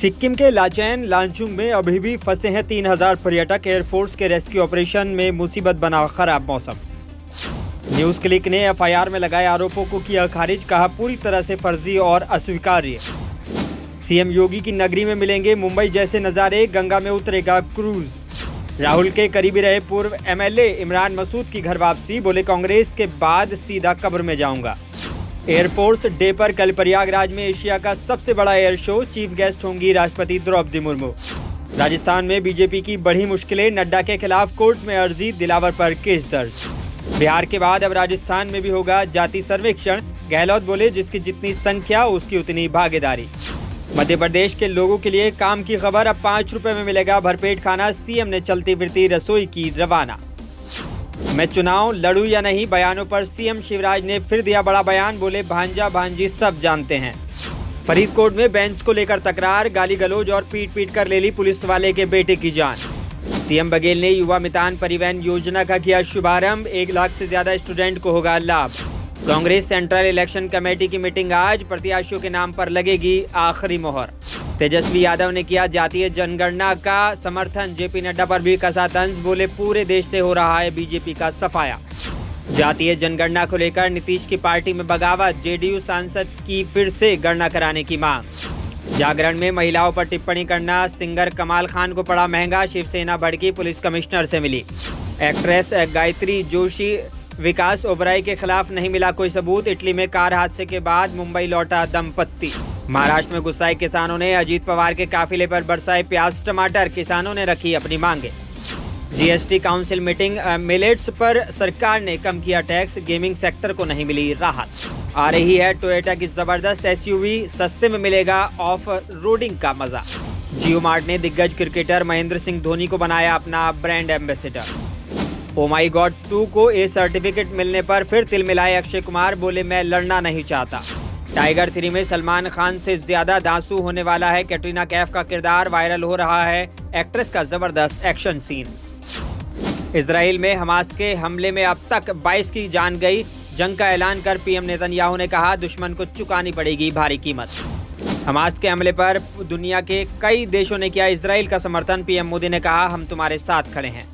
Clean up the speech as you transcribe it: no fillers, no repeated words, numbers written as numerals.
सिक्किम के लाचेन लांचुंग में अभी भी फंसे हैं 3000 पर्यटक। एयरफोर्स के रेस्क्यू ऑपरेशन में मुसीबत बना खराब मौसम। न्यूज क्लिक ने एफआईआर में लगाए आरोपों को किया खारिज, कहा पूरी तरह से फर्जी और अस्वीकार्य। सीएम योगी की नगरी में मिलेंगे मुंबई जैसे नज़ारे, गंगा में उतरेगा क्रूज। राहुल के करीबी रहे पूर्व एमएलए इमरान मसूद की घर वापसी, बोले कांग्रेस के बाद सीधा कब्र में जाऊंगा। एयरफोर्स डे पर कल प्रयागराज में एशिया का सबसे बड़ा एयर शो, चीफ गेस्ट होंगी राष्ट्रपति द्रौपदी मुर्मू। राजस्थान में बीजेपी की बढ़ी मुश्किलें, नड्डा के खिलाफ कोर्ट में अर्जी, दिलावर पर केस दर्ज। बिहार के बाद अब राजस्थान में भी होगा जाति सर्वेक्षण, गहलोत बोले जिसकी जितनी संख्या उसकी उतनी भागीदारी। मध्य प्रदेश के लोगों के लिए काम की खबर, अब 5 रुपए में मिलेगा भरपेट खाना, सीएम ने चलती फिरती रसोई की रवाना। मैं चुनाव लड़ूं या नहीं, बयानों पर सीएम शिवराज ने फिर दिया बड़ा बयान, बोले भांजा भांजी सब जानते हैं। फरीदकोट में बेंच को लेकर तकरार, गाली गलौज और पीट कर ले ली पुलिस वाले के बेटे की जान। सीएम बघेल ने युवा मितान परिवहन योजना का किया शुभारंभ, 1 लाख से ज्यादा स्टूडेंट को होगा लाभ। कांग्रेस सेंट्रल इलेक्शन कमेटी की मीटिंग आज, प्रत्याशियों के नाम पर लगेगी आखिरी मोहर। तेजस्वी यादव ने किया जातीय जनगणना का समर्थन, जेपी नड्डा पर भी कसा तंज, बोले पूरे देश से हो रहा है बीजेपी का सफाया। जातीय जनगणना को लेकर नीतीश की पार्टी में बगावत, जेडीयू सांसद की फिर से गणना कराने की मांग। जागरण में महिलाओं पर टिप्पणी करना सिंगर कमाल खान को पड़ा महंगा, शिवसेना भड़की, पुलिस कमिश्नर से मिली। एक्ट्रेस गायत्री जोशी, विकास ओबराय के खिलाफ नहीं मिला कोई सबूत, इटली में कार हादसे के बाद मुंबई लौटा दंपत्ति। महाराष्ट्र में गुस्साए किसानों ने अजीत पवार के काफिले पर बरसाए प्याज टमाटर, किसानों ने रखी अपनी मांगे। जीएसटी काउंसिल मीटिंग, मिलेट्स पर सरकार ने कम किया टैक्स, गेमिंग सेक्टर को नहीं मिली राहत। आ रही है टोयोटा की जबरदस्त एसयूवी, सस्ते में मिलेगा ऑफ रोडिंग का मजा। जियो मार्ट ने दिग्गज क्रिकेटर महेंद्र सिंह धोनी को बनाया अपना ब्रांड एम्बेसडर। ओ माई गॉड 2 को ए सर्टिफिकेट मिलने पर फिर तिलमिलाए अक्षय कुमार, बोले मैं लड़ना नहीं चाहता। टाइगर 3 में सलमान खान से ज्यादा धांसू होने वाला है कैटरीना कैफ का किरदार, वायरल हो रहा है एक्ट्रेस का जबरदस्त एक्शन सीन। इजराइल में हमास के हमले में अब तक 22 की जान गई, जंग का ऐलान कर पीएम नेतन्याहू ने कहा दुश्मन को चुकानी पड़ेगी भारी कीमत। हमास के हमले पर दुनिया के कई देशों ने किया इजराइल का समर्थन, पीएम मोदी ने कहा हम तुम्हारे साथ खड़े हैं।